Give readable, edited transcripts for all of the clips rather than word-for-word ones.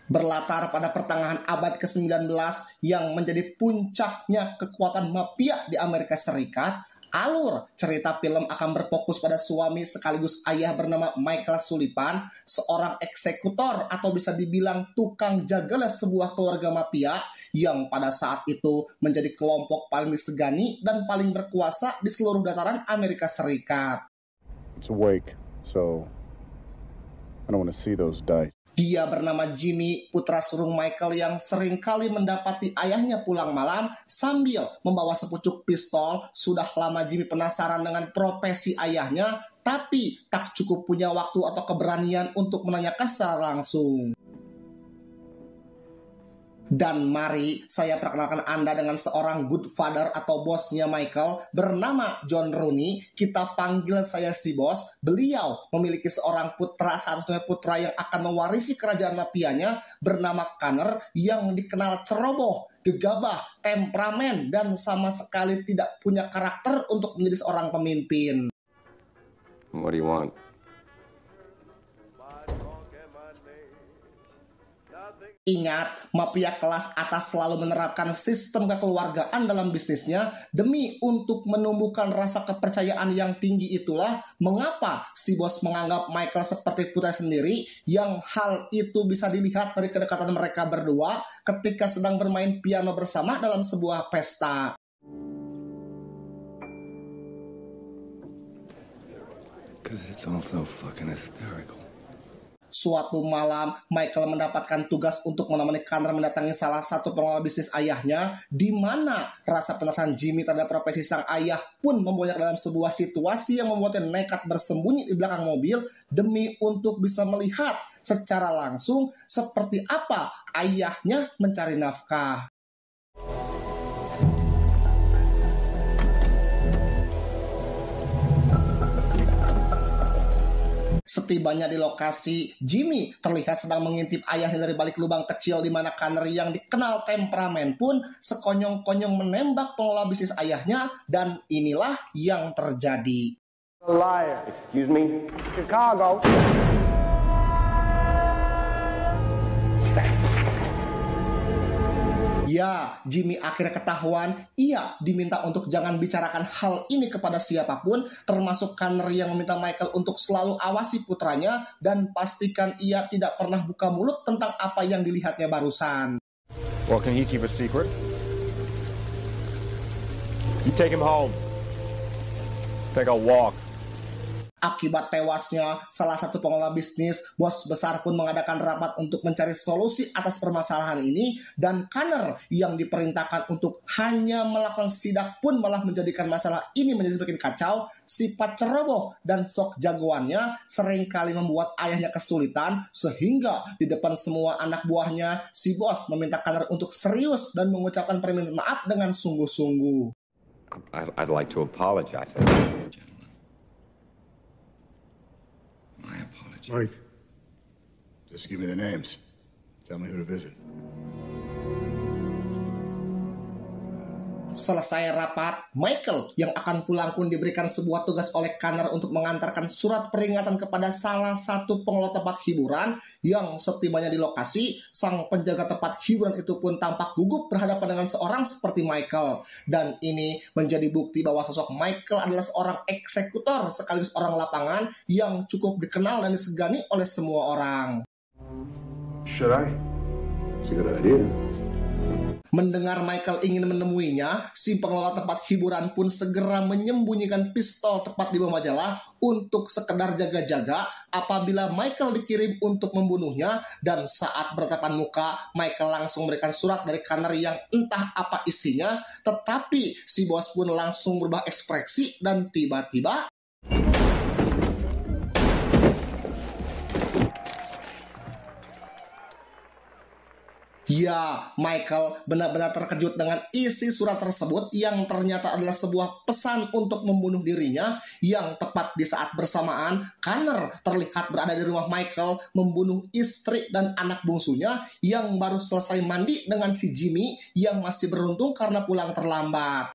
Berlatar pada pertengahan abad ke-19 yang menjadi puncaknya kekuatan mafia di Amerika Serikat, alur cerita film akan berfokus pada suami sekaligus ayah bernama Michael Sullivan, seorang eksekutor atau bisa dibilang tukang jagal sebuah keluarga mafia yang pada saat itu menjadi kelompok paling disegani dan paling berkuasa di seluruh dataran Amerika Serikat. It's awake, so I don't want to see those dice. Dia bernama Jimmy, putra sulung Michael yang seringkali mendapati ayahnya pulang malam sambil membawa sepucuk pistol. Sudah lama Jimmy penasaran dengan profesi ayahnya, tapi tak cukup punya waktu atau keberanian untuk menanyakan secara langsung. Dan mari saya perkenalkan Anda dengan seorang good father atau bosnya Michael bernama John Rooney. Kita panggil saya si bos. Beliau memiliki seorang putra, satu-satunya putra yang akan mewarisi kerajaan mafianya bernama Connor, yang dikenal ceroboh, gegabah, temperamen, dan sama sekali tidak punya karakter untuk menjadi seorang pemimpin. What do you want? Ingat, mafia kelas atas selalu menerapkan sistem kekeluargaan dalam bisnisnya demi untuk menumbuhkan rasa kepercayaan yang tinggi. Itulah mengapa si bos menganggap Michael seperti putra sendiri, yang hal itu bisa dilihat dari kedekatan mereka berdua ketika sedang bermain piano bersama dalam sebuah pesta. Because it's all so fucking hysterical. Suatu malam, Michael mendapatkan tugas untuk menemani Connor mendatangi salah satu pengelola bisnis ayahnya, di mana rasa penasaran Jimmy terhadap profesi sang ayah pun membonyak dalam sebuah situasi yang membuatnya nekat bersembunyi di belakang mobil demi untuk bisa melihat secara langsung seperti apa ayahnya mencari nafkah. Setibanya di lokasi, Jimmy terlihat sedang mengintip ayahnya dari balik lubang kecil, di mana Connor yang dikenal temperamen pun sekonyong-konyong menembak pengelola bisnis ayahnya, dan inilah yang terjadi. Liar. Excuse me? Chicago. Ya, Jimmy akhirnya ketahuan. Ia diminta untuk jangan bicarakan hal ini kepada siapapun, termasuk Connor yang meminta Michael untuk selalu awasi putranya dan pastikan ia tidak pernah buka mulut tentang apa yang dilihatnya barusan. Well, can he keep a secret? You take him home. Take a walk. Akibat tewasnya salah satu pengelola bisnis, bos besar pun mengadakan rapat untuk mencari solusi atas permasalahan ini, dan Connor yang diperintahkan untuk hanya melakukan sidak pun malah menjadikan masalah ini menjadi semakin kacau. Sifat ceroboh dan sok jagoannya seringkali membuat ayahnya kesulitan, sehingga di depan semua anak buahnya, si bos meminta Connor untuk serius dan mengucapkan permintaan maaf dengan sungguh-sungguh. I'd like to apologize. My apology. Mike, just give me the names. Tell me who to visit. Selesai rapat, Michael yang akan pulang pun diberikan sebuah tugas oleh Connor untuk mengantarkan surat peringatan kepada salah satu pengelola tempat hiburan, yang setibanya di lokasi, sang penjaga tempat hiburan itu pun tampak gugup berhadapan dengan seorang seperti Michael. Dan ini menjadi bukti bahwa sosok Michael adalah seorang eksekutor sekaligus orang lapangan yang cukup dikenal dan disegani oleh semua orang. Should I? It's a good idea. Mendengar Michael ingin menemuinya, si pengelola tempat hiburan pun segera menyembunyikan pistol tepat di bawah majalah untuk sekedar jaga-jaga apabila Michael dikirim untuk membunuhnya. Dan saat bertatapan muka, Michael langsung memberikan surat dari Connor yang entah apa isinya, tetapi si bos pun langsung berubah ekspresi dan tiba-tiba ya, Michael benar-benar terkejut dengan isi surat tersebut yang ternyata adalah sebuah pesan untuk membunuh dirinya, yang tepat di saat bersamaan Connor terlihat berada di rumah Michael membunuh istri dan anak bungsunya yang baru selesai mandi dengan si Jimmy yang masih beruntung karena pulang terlambat.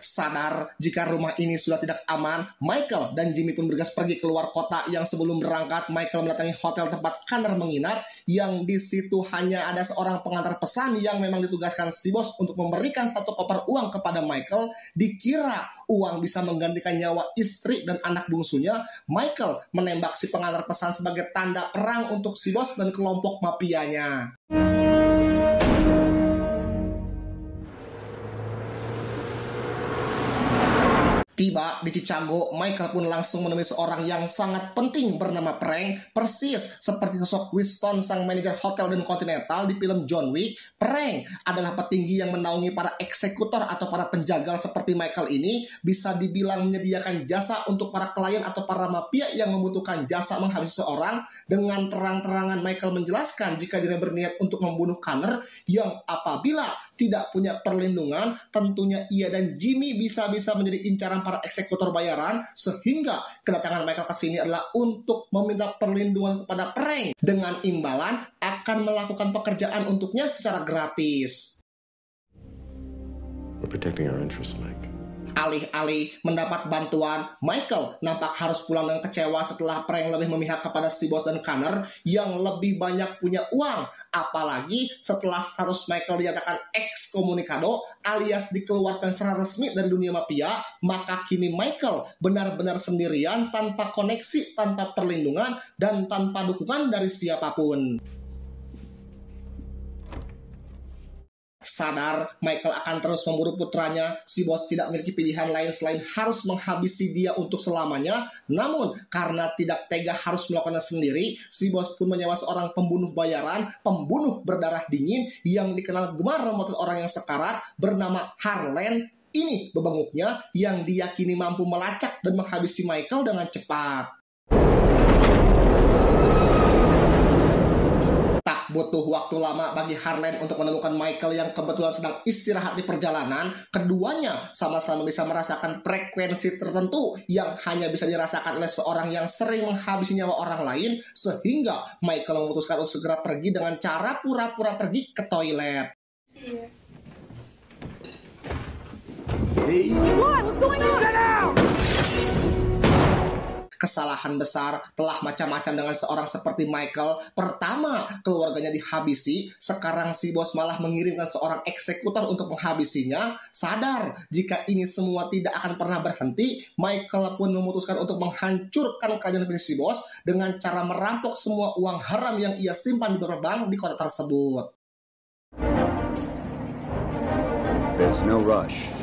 Sadar jika rumah ini sudah tidak aman, Michael dan Jimmy pun bergegas pergi keluar kota. Yang sebelum berangkat, Michael mendatangi hotel tempat Connor menginap, yang di situ hanya ada seorang pengantar pesan yang memang ditugaskan si bos untuk memberikan satu koper uang kepada Michael. Dikira uang bisa menggantikan nyawa istri dan anak bungsunya, Michael menembak si pengantar pesan sebagai tanda perang untuk si bos dan kelompok mafianya. Tiba di Chicago, Michael pun langsung menemui seorang yang sangat penting bernama Frank, persis seperti sosok Winston sang manajer hotel dan Continental di film John Wick. Frank adalah petinggi yang menaungi para eksekutor atau para penjagal seperti Michael ini, bisa dibilang menyediakan jasa untuk para klien atau para mafia yang membutuhkan jasa menghabisi seorang. Dengan terang-terangan Michael menjelaskan jika dirinya berniat untuk membunuh Connor, yang apabila tidak punya perlindungan, tentunya ia dan Jimmy bisa-bisa menjadi incaran para eksekutor bayaran, sehingga kedatangan Michael ke sini adalah untuk meminta perlindungan kepada Frank dengan imbalan akan melakukan pekerjaan untuknya secara gratis. We're protecting our interests, Mike. Alih-alih mendapat bantuan, Michael nampak harus pulang dengan kecewa setelah Frank lebih memihak kepada si bos dan Connor yang lebih banyak punya uang. Apalagi setelah status Michael dinyatakan excommunicado alias dikeluarkan secara resmi dari dunia mafia, maka kini Michael benar-benar sendirian, tanpa koneksi, tanpa perlindungan, dan tanpa dukungan dari siapapun. Sadar Michael akan terus memburu putranya, si bos tidak memiliki pilihan lain selain harus menghabisi dia untuk selamanya. Namun karena tidak tega harus melakukannya sendiri, si bos pun menyewa seorang pembunuh bayaran, pembunuh berdarah dingin yang dikenal gemar memotong orang yang sekarat bernama Harlan. Ini bebenguknya yang diyakini mampu melacak dan menghabisi Michael dengan cepat. Tak butuh waktu lama bagi Harlan untuk menemukan Michael yang kebetulan sedang istirahat di perjalanan. Keduanya sama-sama bisa merasakan frekuensi tertentu yang hanya bisa dirasakan oleh seorang yang sering menghabisi nyawa orang lain, sehingga Michael memutuskan untuk segera pergi dengan cara pura-pura pergi ke toilet. What's going on? Get out! Kesalahan besar telah macam-macam dengan seorang seperti Michael. Pertama, keluarganya dihabisi. Sekarang si bos malah mengirimkan seorang eksekutor untuk menghabisinya. Sadar jika ini semua tidak akan pernah berhenti, Michael pun memutuskan untuk menghancurkan kerajaan milik si bos dengan cara merampok semua uang haram yang ia simpan di beberapa bank di kota tersebut. There's no rush.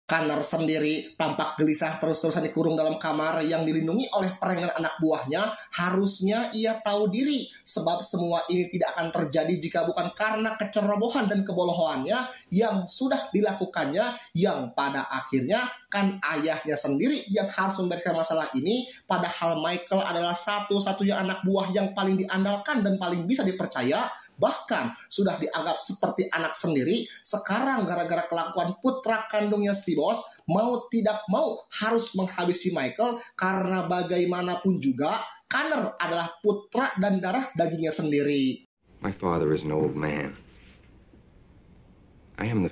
Connor sendiri tampak gelisah terus-terusan dikurung dalam kamar yang dilindungi oleh Frank dan anak buahnya. Harusnya ia tahu diri, sebab semua ini tidak akan terjadi jika bukan karena kecerobohan dan kebodohannya yang sudah dilakukannya, yang pada akhirnya kan ayahnya sendiri yang harus membereskan masalah ini. Padahal Michael adalah satu-satunya anak buah yang paling diandalkan dan paling bisa dipercaya. Bahkan sudah dianggap seperti anak sendiri. Sekarang gara-gara kelakuan putra kandungnya si bos, mau tidak mau harus menghabisi Michael, karena bagaimanapun juga Connor adalah putra dan darah dagingnya sendiri. My father is an old man. I am the...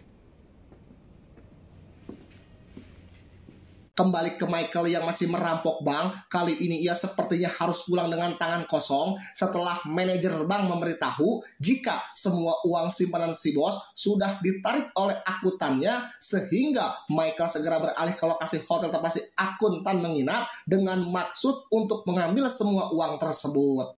Kembali ke Michael yang masih merampok bank. Kali ini ia sepertinya harus pulang dengan tangan kosong setelah manajer bank memberitahu jika semua uang simpanan si bos sudah ditarik oleh akuntannya, sehingga Michael segera beralih ke lokasi hotel tempat si akuntan menginap dengan maksud untuk mengambil semua uang tersebut.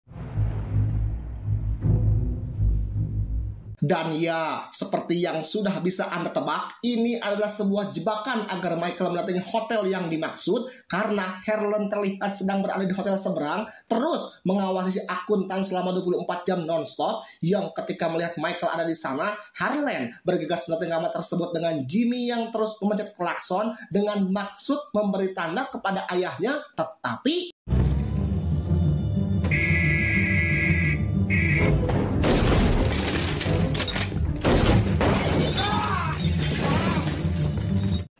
Dan ya, seperti yang sudah bisa Anda tebak, ini adalah sebuah jebakan agar Michael mendatangi hotel yang dimaksud, karena Harlan terlihat sedang berada di hotel seberang, terus mengawasi si akuntan selama 24 jam non-stop, yang ketika melihat Michael ada di sana, Harlan bergegas mendatangi kamar tersebut dengan Jimmy yang terus memencet klakson dengan maksud memberi tanda kepada ayahnya, tetapi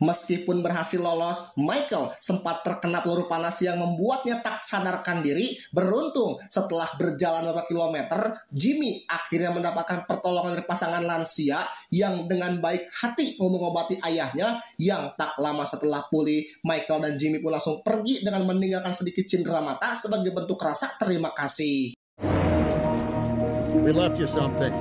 Meskipun berhasil lolos, Michael sempat terkena peluru panas yang membuatnya tak sadarkan diri. Beruntung, setelah berjalan beberapa kilometer, Jimmy akhirnya mendapatkan pertolongan dari pasangan lansia yang dengan baik hati mau mengobati ayahnya yang tak lama setelah pulih. Michael dan Jimmy pun langsung pergi dengan meninggalkan sedikit cindera mata sebagai bentuk rasa terima kasih. We left you something.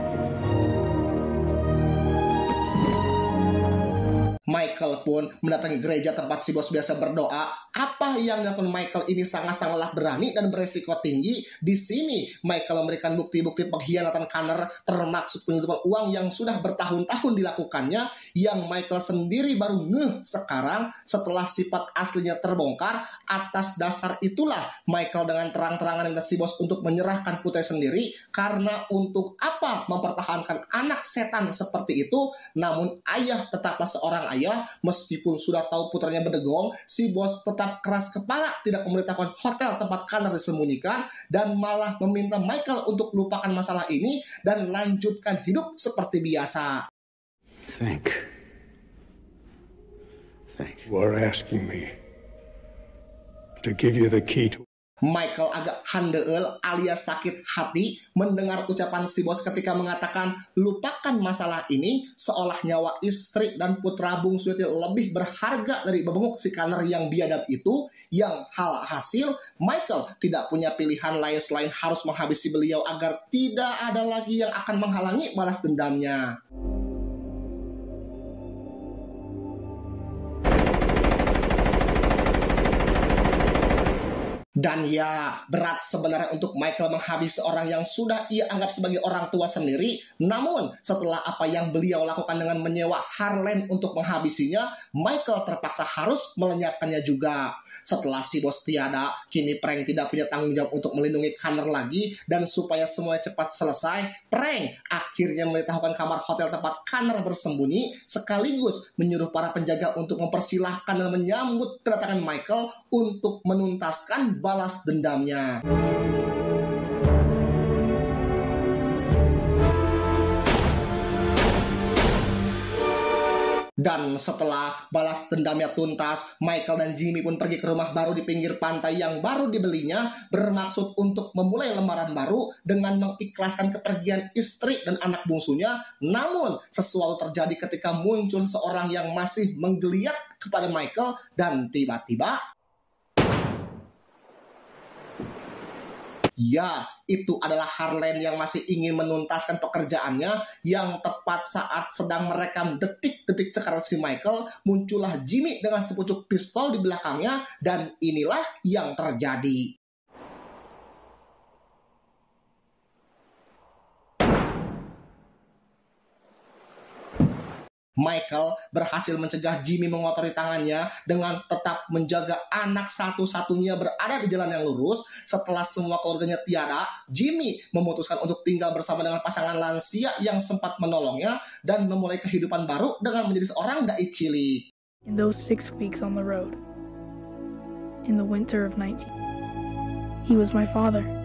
Michael pun mendatangi gereja tempat si bos biasa berdoa. Apa yang dilakukan Michael ini sangat-sangatlah berani dan beresiko tinggi. Di sini Michael memberikan bukti-bukti pengkhianatan Connor, termasuk penyelundupan uang yang sudah bertahun-tahun dilakukannya, yang Michael sendiri baru ngeh sekarang setelah sifat aslinya terbongkar. Atas dasar itulah Michael dengan terang-terangan minta si bos untuk menyerahkan putri sendiri, karena untuk apa mempertahankan anak setan seperti itu. Namun ayah tetaplah seorang ayah. Meskipun sudah tahu putranya berdegong, si bos tetap keras kepala, tidak memberitahukan hotel tempat Connor disembunyikan, dan malah meminta Michael untuk lupakan masalah ini dan lanjutkan hidup seperti biasa. Think. You are asking me to give you the key to... Michael agak handeel alias sakit hati mendengar ucapan si bos ketika mengatakan lupakan masalah ini, seolah nyawa istri dan putra bungsunya lebih berharga dari bebenguk si Connor yang biadab itu. Yang hasil Michael tidak punya pilihan lain selain harus menghabisi beliau agar tidak ada lagi yang akan menghalangi balas dendamnya. Dan ya, berat sebenarnya untuk Michael menghabisi orang yang sudah ia anggap sebagai orang tua sendiri. Namun, setelah apa yang beliau lakukan dengan menyewa Harlan untuk menghabisinya, Michael terpaksa harus melenyapkannya juga. Setelah si bos tiada, kini Frank tidak punya tanggung jawab untuk melindungi Connor lagi. Dan supaya semuanya cepat selesai, Frank akhirnya memberitahukan kamar hotel tempat Connor bersembunyi, sekaligus menyuruh para penjaga untuk mempersilahkan dan menyambut kedatangan Michael untuk menuntaskan balas dendamnya. Dan setelah balas dendamnya tuntas, Michael dan Jimmy pun pergi ke rumah baru di pinggir pantai yang baru dibelinya, bermaksud untuk memulai lembaran baru dengan mengikhlaskan kepergian istri dan anak bungsunya. Namun, sesuatu terjadi ketika muncul seseorang yang masih menggeliat kepada Michael, dan tiba-tiba, ya, itu adalah Harlan yang masih ingin menuntaskan pekerjaannya. Yang tepat saat sedang merekam detik-detik sekarat si Michael, muncullah Jimmy dengan sepucuk pistol di belakangnya, dan inilah yang terjadi. Michael berhasil mencegah Jimmy mengotori tangannya dengan tetap menjaga anak satu-satunya berada di jalan yang lurus. Setelah semua keluarganya tiada, Jimmy memutuskan untuk tinggal bersama dengan pasangan lansia yang sempat menolongnya dan memulai kehidupan baru dengan menjadi seorang dai cilik. In those 6 weeks on the road, in the winter of 19, he was my father.